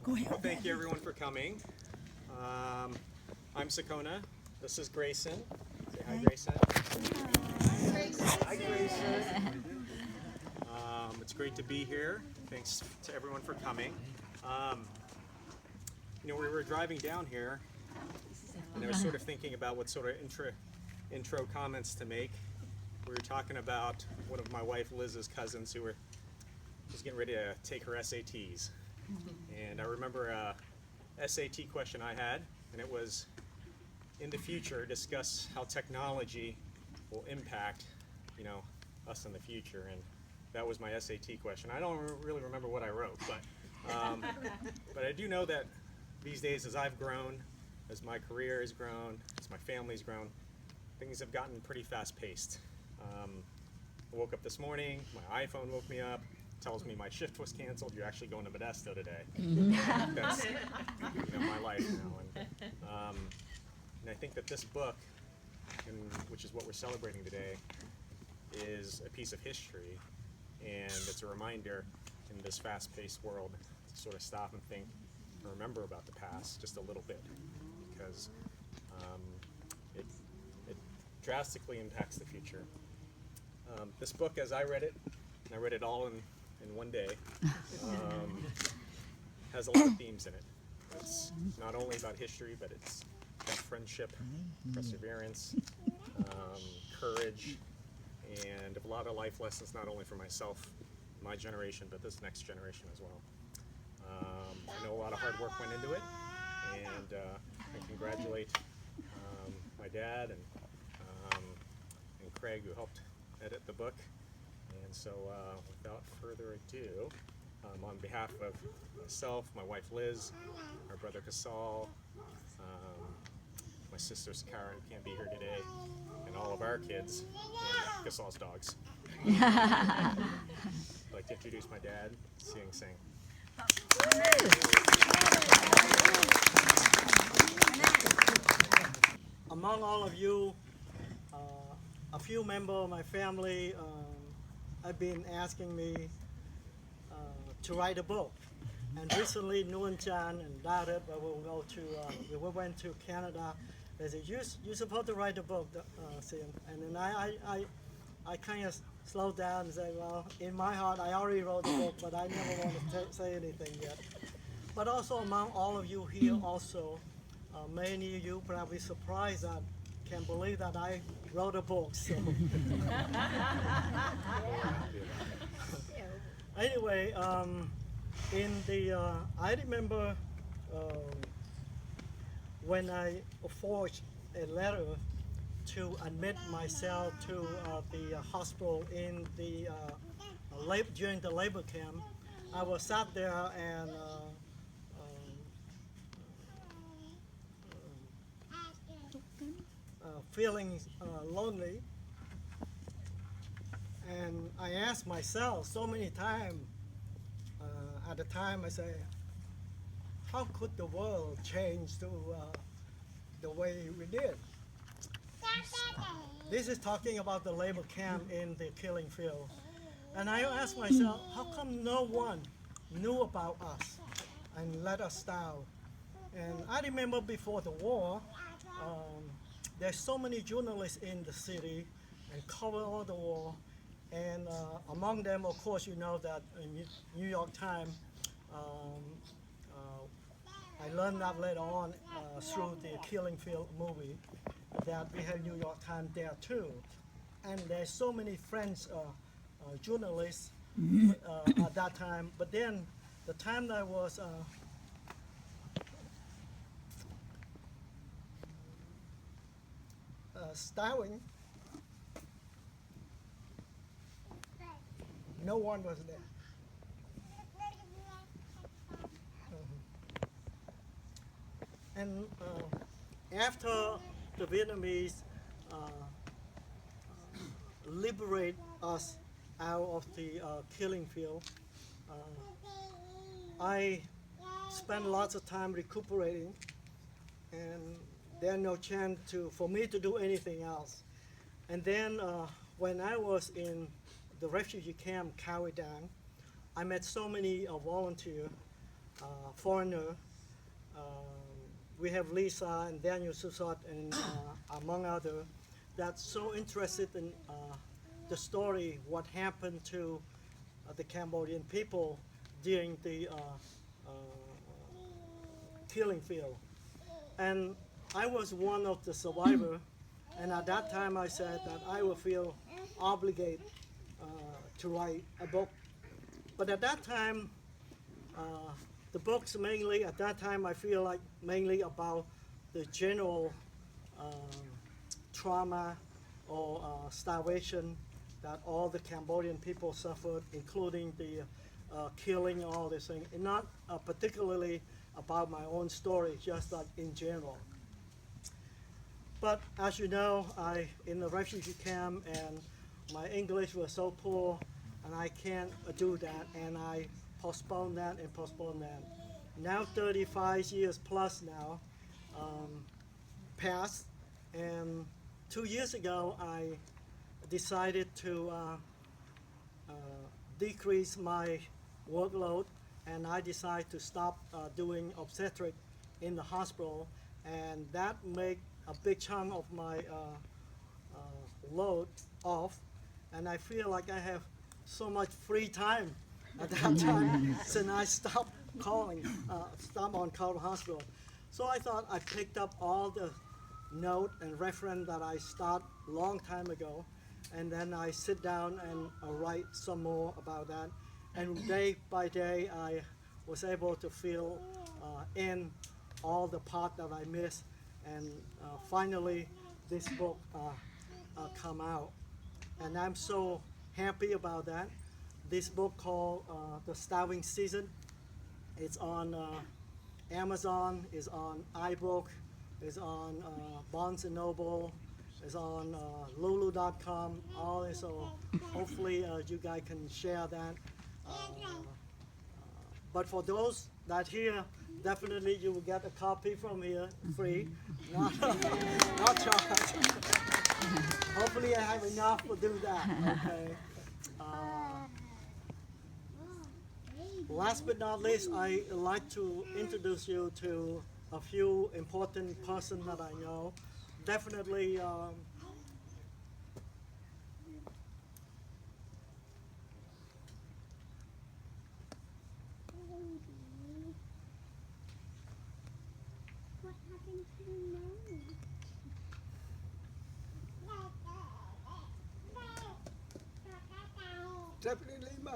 Well, thank you everyone for coming. I'm Sakona. This is Grayson. Say hi, Grayson. Hi, Grayson. It's great to be here. Thanks to everyone for coming. We were driving down here, and I was sort of thinking about what sort of intro comments to make. We were talking about one of my wife Liz's cousins who was getting ready to take her SATs. And I remember a SAT question I had, and it was, in the future, discuss how technology will impact, us in the future. And that was my SAT question. I don't really remember what I wrote, but I do know that these days, as I've grown, as my career has grown, as my family's grown, things have gotten pretty fast-paced. I woke up this morning, my iPhone woke me up, tells me my shift was canceled, you're actually going to Modesto today. That's my life now. And I think that this book, which is what we're celebrating today, is a piece of history, and it's a reminder in this fast-paced world to sort of stop and think and remember about the past just a little bit, because it drastically impacts the future. This book, as I read it, and I read it all in one day, has a lot of themes in it. It's not only about history, but it's about friendship, perseverance, courage, and a lot of life lessons, not only for myself, my generation, but this next generation as well. I know a lot of hard work went into it, and I congratulate my dad and Craig, who helped edit the book. And so without further ado, on behalf of myself, my wife Liz, our brother Casal, my sister Sakara, who can't be here today, and all of our kids, and Casal's dogs. I'd like to introduce my dad, Seang Seng. Among all of you, a few members of my family have been asking me to write a book. And recently, Nguyen Chan and Darit we went to Canada. They said, you're supposed to write a book, Seang. And then I kind of slowed down and said, well, in my heart, I already wrote the book, but I never want to say anything yet. But also among all of you here also, many of you probably surprised that can't believe that I wrote a book. So. Anyway, I remember when I forged a letter to admit myself to the hospital in the during the labor camp. I was sat there and feeling lonely, and I asked myself so many times at the time, I say, how could the world change to the way we did? This is talking about the labor camp in the killing field. And I asked myself, how come no one knew about us and let us down? And I remember before the war, there's so many journalists in the city and cover all the war. And among them, of course, you know that in New York Times, I learned that later on through the Killing Field movie, that we have New York Times there too. And there's so many French journalists at that time. But then the time that I was starving, no one was there. And after the Vietnamese liberate us out of the killing field, I spent lots of time recuperating, and there's no chance for me to do anything else. And then when I was in the refugee camp, Khmer Rouge, I met so many volunteer, foreigner. We have Lisa and Daniel Susott and among others that's so interested in the story, what happened to the Cambodian people during the killing field. And I was one of the survivors, and at that time I said that I would feel obligated to write a book. But at that time, the books mainly, at that time I feel like mainly about the general trauma or starvation that all the Cambodian people suffered, including the killing, all this thing, and not particularly about my own story, just like in general. But as you know, I in the refugee camp, and my English was so poor, and I can't do that, and I postponed that and postponed that. Now 35 years plus now passed, and 2 years ago I decided to decrease my workload, and I decided to stop doing obstetric in the hospital, and that made a big chunk of my load off, and I feel like I have so much free time at that time since I stopped on call the hospital. So I thought I picked up all the note and reference that I started long time ago, and then I sit down and write some more about that. And day by day, I was able to fill in all the part that I missed, and finally, this book come out, and I'm so happy about that. This book called The Starving Season. It's on Amazon, it's on iBook, it's on Barnes & Noble, it's on Lulu.com, all this, so hopefully you guys can share that. But for those that here, definitely you will get a copy from here, free, not charged. Hopefully I have enough to do that, okay? Last but not least, I like to introduce you to a few important persons that I know. Definitely, definitely my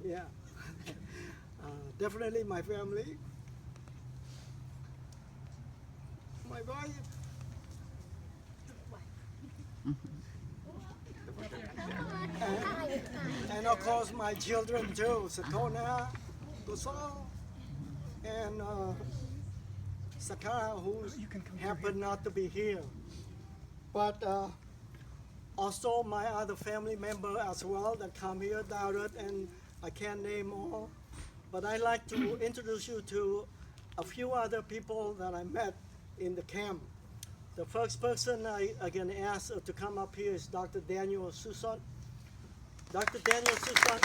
yeah, definitely my family, my wife, and of course my children too, Satona, Gusal, and Sakara, who happened not to be here. But also my other family member as well that come here, Darut, and I can't name all, but I like to introduce you to a few other people that I met in the camp. The first person I can ask to come up here is Dr. Daniel Susott. Dr. Daniel Susott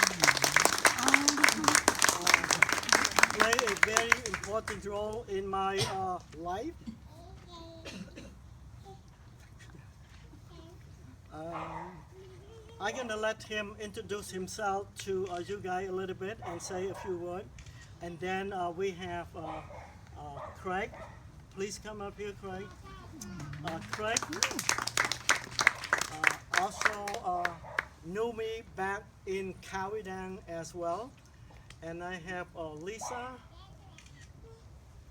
played a very important role in my life. I'm gonna let him introduce himself to you guys a little bit and say a few words. And then we have Craig. Please come up here, Craig. Craig also knew me back in Cambodian as well. And I have Lisa.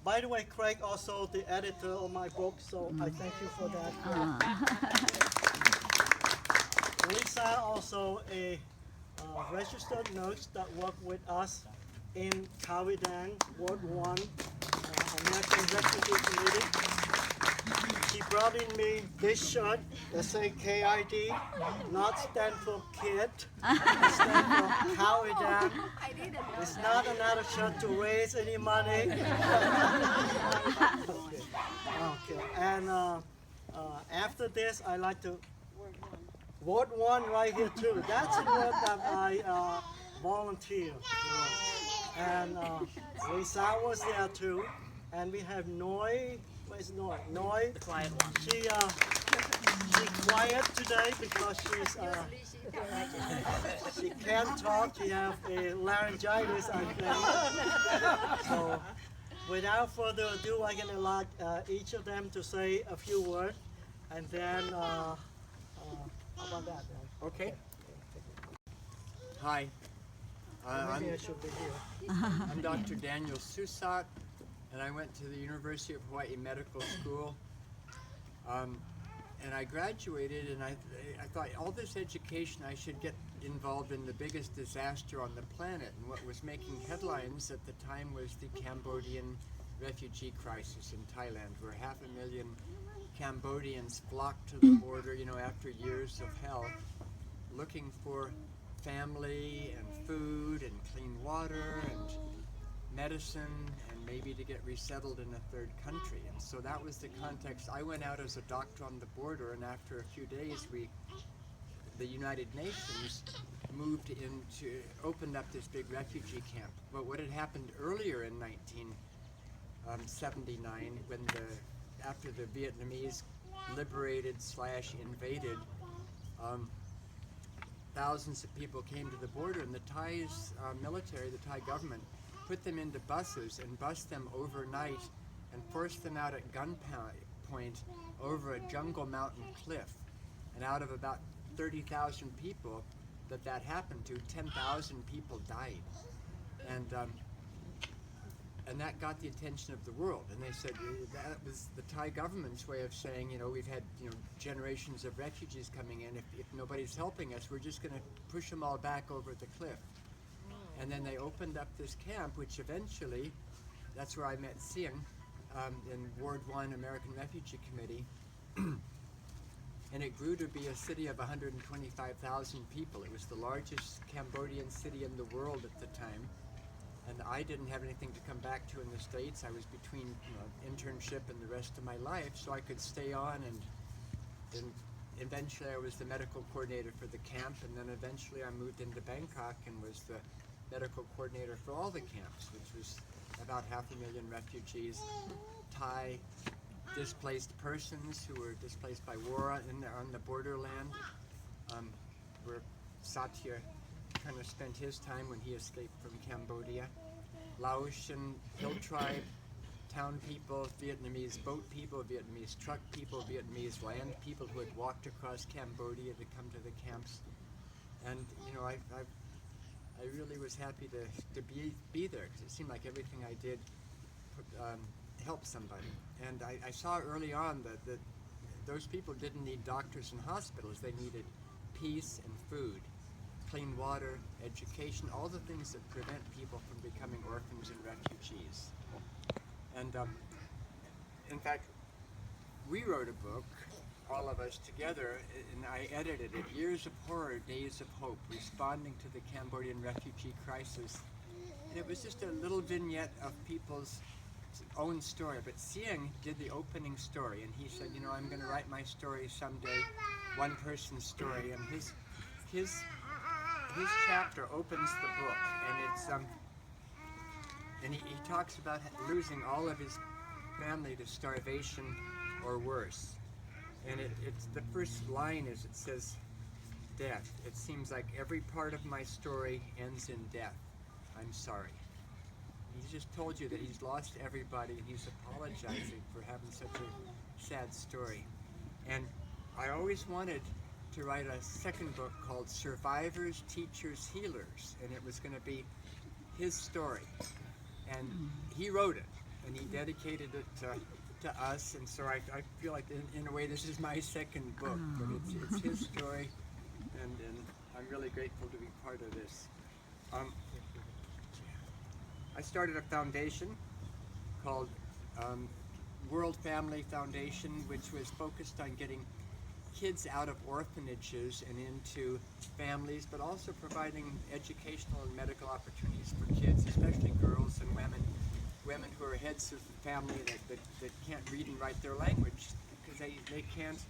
By the way, Craig also the editor of my book, so I thank you for that. Lisa also a registered nurse that worked with us in Cambodian World 1 American Refugee Committee. She brought in me this shirt that say KID, not stand for kid, stand for Cowidan. It's not another shirt to raise any money. Okay. And after this, I like to Ward 1 right here too. That's the word that I volunteer. And Lisa was there too. And we have Noi. Where's Noi? Noi. The quiet one. She's quiet today because she can't talk. She has a laryngitis, I think. So, without further ado, I'm gonna like each of them to say a few words, and then how about that? Okay. Hi. Maybe I should be here. I'm Dr. Daniel Susott, and I went to the University of Hawaii Medical School. And I graduated, and I thought all this education, I should get involved in the biggest disaster on the planet. And what was making headlines at the time was the Cambodian refugee crisis in Thailand, where 500,000 Cambodians flocked to the border, after years of hell, looking for family and food and clean water and medicine and maybe to get resettled in a third country. And so that was the context. I went out as a doctor on the border, and after a few days the United Nations opened up this big refugee camp. But what had happened earlier in 1979, after the Vietnamese liberated/invaded, thousands of people came to the border, and the Thai military, the Thai government, put them into buses and bused them overnight and forced them out at gunpoint over a jungle mountain cliff. And out of about 30,000 people that happened to, 10,000 people died. And that got the attention of the world. And they said that was the Thai government's way of saying, we've had generations of refugees coming in. If nobody's helping us, we're just going to push them all back over the cliff. And then they opened up this camp, which eventually, that's where I met Seang in Ward 1 American Refugee Committee. And it grew to be a city of 125,000 people. It was the largest Cambodian city in the world at the time. And I didn't have anything to come back to in the States. I was between internship and the rest of my life, so I could stay on. And eventually I was the medical coordinator for the camp, and then eventually I moved into Bangkok and was the medical coordinator for all the camps, which was about 500,000 refugees, Thai displaced persons who were displaced by war on the borderland, where Satya kind of spent his time when he escaped from Cambodia. Laotian hill tribe, town people, Vietnamese boat people, Vietnamese truck people, Vietnamese land people who had walked across Cambodia to come to the camps. And I really was happy to be there, because it seemed like everything I did helped somebody. And I saw early on that those people didn't need doctors and hospitals. They needed peace and food, clean water, education, all the things that prevent people from becoming orphans and refugees. And in fact, we wrote a book, all of us together, and I edited it, Years of Horror, Days of Hope, responding to the Cambodian refugee crisis. And it was just a little vignette of people's own story, but Seang did the opening story, and he said, I'm going to write my story someday, one person's story, and his chapter opens the book, and it's and he talks about losing all of his family to starvation or worse. And it's the first line is, it says, death. It seems like every part of my story ends in death. I'm sorry. He just told you that he's lost everybody, and he's apologizing for having such a sad story. And I always wanted to write a second book called Survivors, Teachers, Healers, and it was going to be his story. And he wrote it, and he dedicated it to us, and so I feel like in a way this is my second book, but it's his story, and I'm really grateful to be part of this. I started a foundation called World Family Foundation, which was focused on getting kids out of orphanages and into families, but also providing educational and medical opportunities for kids, especially girls and women who are heads of the family that can't read and write their language because they can't,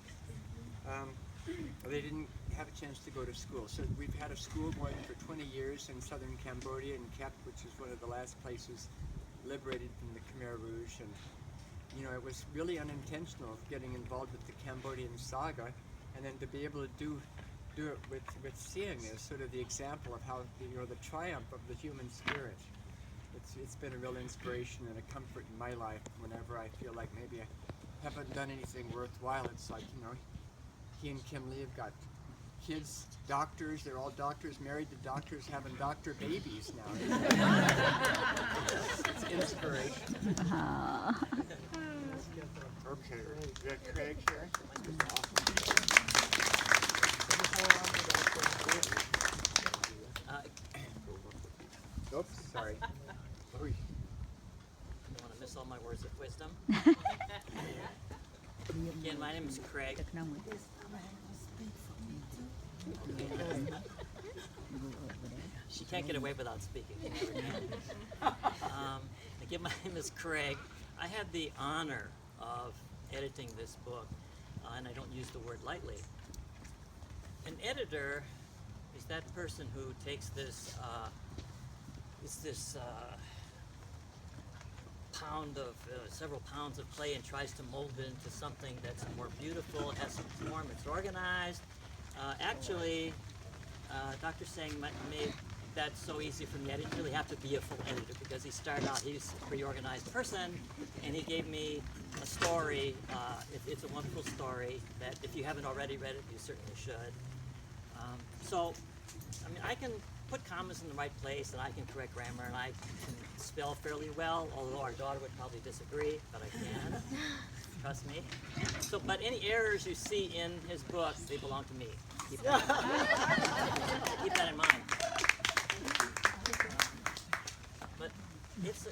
they didn't have a chance to go to school. So we've had a school going for 20 years in southern Cambodia, in Kep, which is one of the last places liberated from the Khmer Rouge. And you know, it was really unintentional getting involved with the Cambodian saga, and then to be able to do it with Seang as sort of the example of how, you know, the triumph of the human spirit. It's been a real inspiration and a comfort in my life. Whenever I feel like maybe I haven't done anything worthwhile, it's like, you know, he and Kim Lee have got kids, doctors, they're all doctors, married to doctors, having doctor babies now. It's inspiration. Okay, we got Craig here. Oops, sorry. You want to miss all my words of wisdom? Again, my name is Craig. She can't get away without speaking. Again, my name is Craig. I had the honor of editing this book, and I don't use the word lightly. An editor is that person who takes this pound of several pounds of clay and tries to mold it into something that's more beautiful, it has some form, it's organized. Actually, Dr. Seng made that so easy for me. I didn't really have to be a full editor because he started out, he's a pretty organized person, and he gave me a story. It's a wonderful story that if you haven't already read it, you certainly should. So, I mean, I can put commas in the right place, and I can correct grammar, and I can spell fairly well, although our daughter would probably disagree, but I can. Trust me. So, but any errors you see in his book, they belong to me. Keep that in mind. But it's a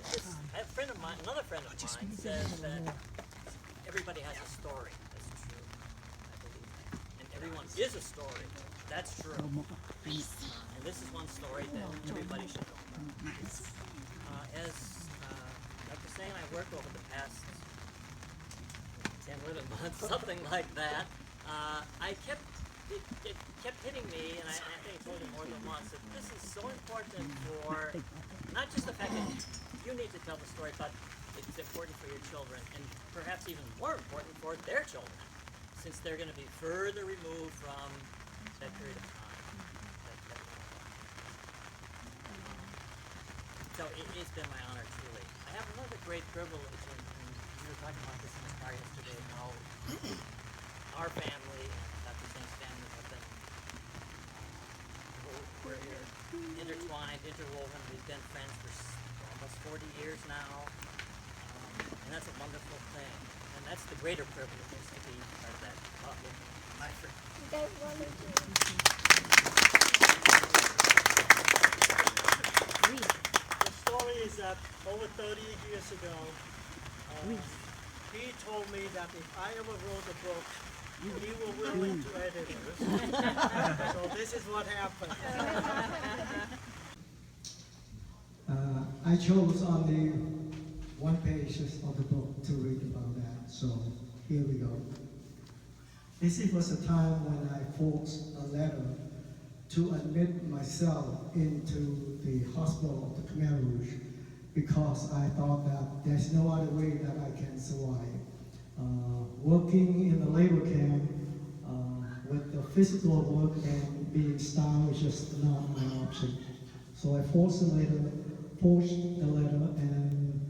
friend of mine, another friend of mine says that everybody has a story. That's true. I believe that. And everyone is a story. That's true. And this is one story that everybody should know. As Dr. Seng and I worked over the past 10, 11 months, something like that, it kept hitting me, and I think I told you more than once, that this is so important for not just the fact that you need to tell the story, but it's important for your children, and perhaps even more important for their children, since they're going to be further removed from that period of time. So it's been my honor, truly. I have another great privilege, and we were talking about this in the car yesterday, how our family and Dr. Seng's family have been we're intertwined, interwoven. We've been friends for almost 40 years now, and that's a wonderful thing. And that's the greater privilege, is to be part of that. My friend. The story is that over 30 years ago, he told me that if I ever wrote a book, he was willing to edit it. So this is what happened. I chose only one page of the book to read about that, so here we go. This was a time when I forged a letter to admit myself into the hospital of the Khmer Rouge because I thought that there's no other way that I can survive. Working in the labor camp with the physical work and being starved is just not my option. So I forged the letter and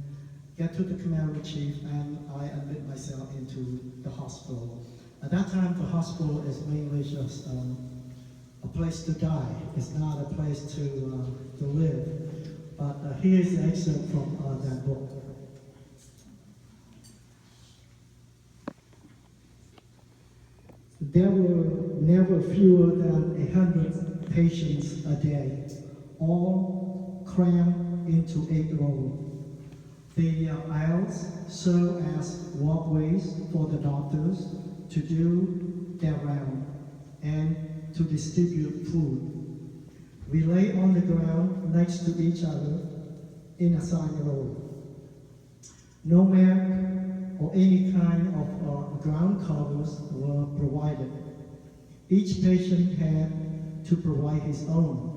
get to the Khmer Rouge chief, and I admit myself into the hospital. At that time, the hospital is mainly just a place to die. It's not a place to live. But here's the excerpt from that book. There were never fewer than 100 patients a day, all crammed into 8 rooms. The aisles serve as walkways for the doctors to do their round and to distribute food. We lay on the ground next to each other in assigned row. No map or any kind of ground covers were provided. Each patient had to provide his own.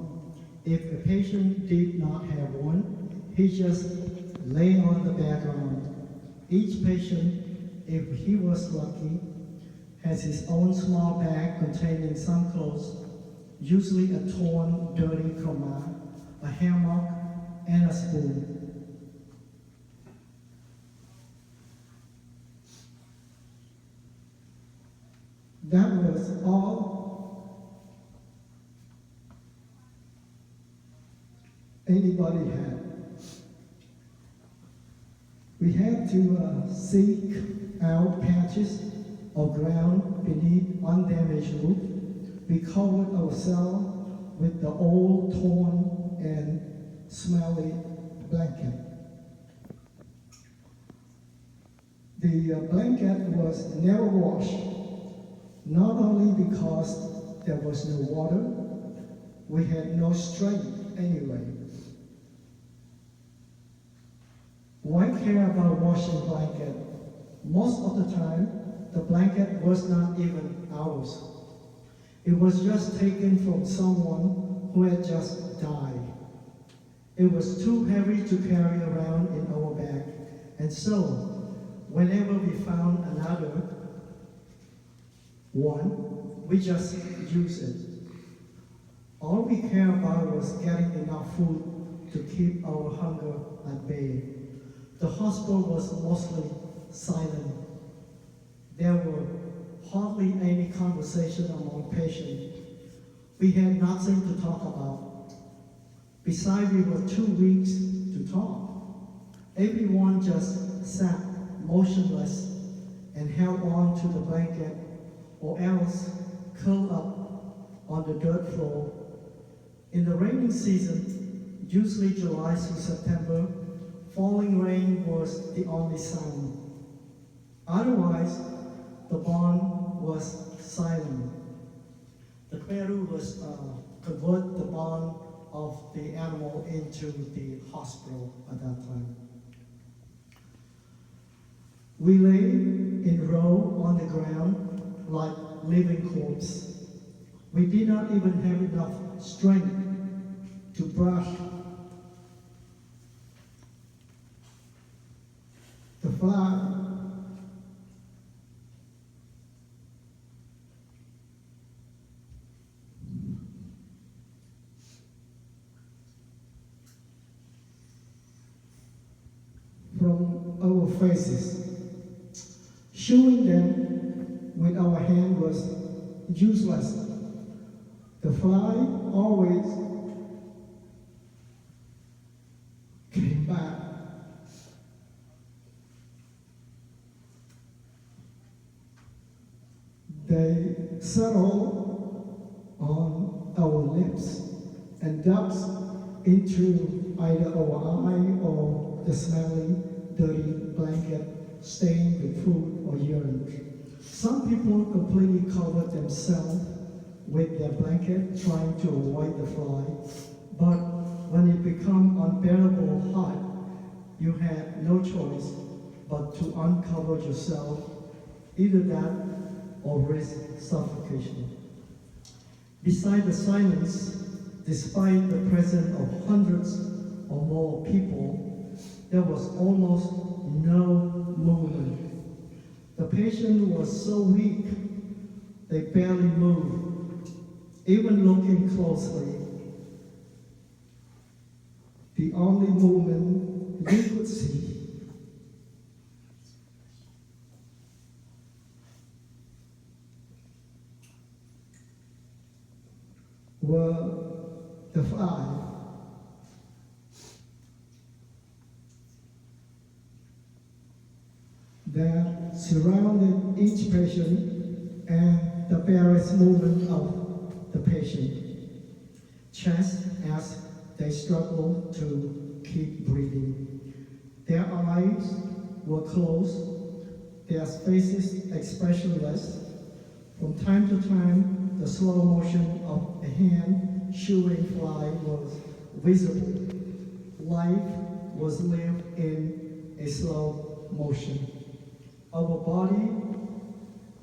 If a patient did not have one, he just lay on the background. Each patient, if he was lucky, has his own small bag containing some clothes, usually a torn, dirty khmer, a hammock, and a spoon. That was all anybody had. We had to seek out patches of ground beneath undamaged roof. We covered ourselves with the old, torn, and smelly blanket. The blanket was never washed, not only because there was no water, we had no strength anyway. Why care about washing blanket? Most of the time, the blanket was not even ours. It was just taken from someone who had just died. It was too heavy to carry around in our bag, and so, whenever we found another one, we just used it. All we cared about was getting enough food to keep our hunger at bay. The hospital was mostly silent. There were hardly any conversation among patients. We had nothing to talk about. Besides, we were too weak to talk. Everyone just sat motionless and held on to the blanket, or else curled up on the dirt floor. In the rainy season, usually July through September, falling rain was the only sound. Otherwise, the barn was silent. The Khmer Rouge was convert the barn of the animal into the hospital at that time. We lay in row on the ground like living corpses. We did not even have enough strength to brush the fly. From our faces. Shooing them with our hand was useless. The fly always came back. They settled on our lips and ducked into either our eye or the smelly, dirty blanket stained with food or urine. Some people completely covered themselves with their blanket trying to avoid the fly, but when it became unbearable hot, you had no choice but to uncover yourself, either that or risk suffocation. Beside the silence, despite the presence of hundreds or more people, there was almost no movement. The patient was so weak, they barely moved. Even looking closely, the only movement you could see were the fly. That surrounded each patient and the various movement of the patient, just as they struggle to keep breathing. Their eyes were closed, their faces expressionless. From time to time, the slow motion of a hand chewing fly was visible. Life was lived in a slow motion. Our body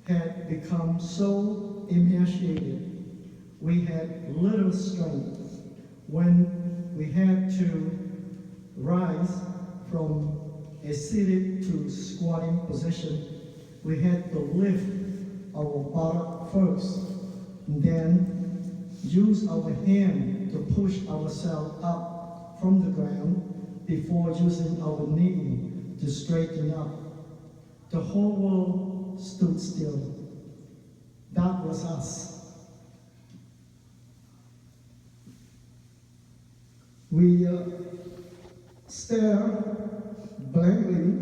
had become so emaciated, we had little strength. When we had to rise from a seated to squatting position, we had to lift our buttock first, and then use our hand to push ourselves up from the ground before using our knee to straighten up. The whole world stood still. That was us. We stared blankly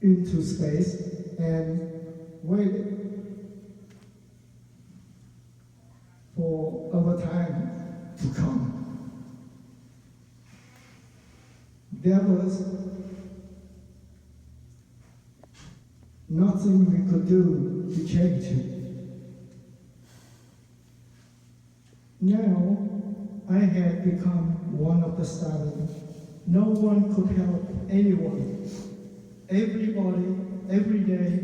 into space and waited for our time to come. There was nothing we could do to change it. Now, I had become one of the seven. No one could help anyone. Everybody, every day,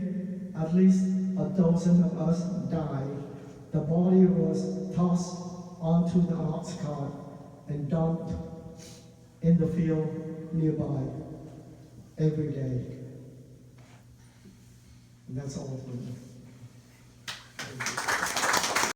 at least a dozen of us died. The body was tossed onto the ox cart and dumped in the field nearby every day. And that's all for me.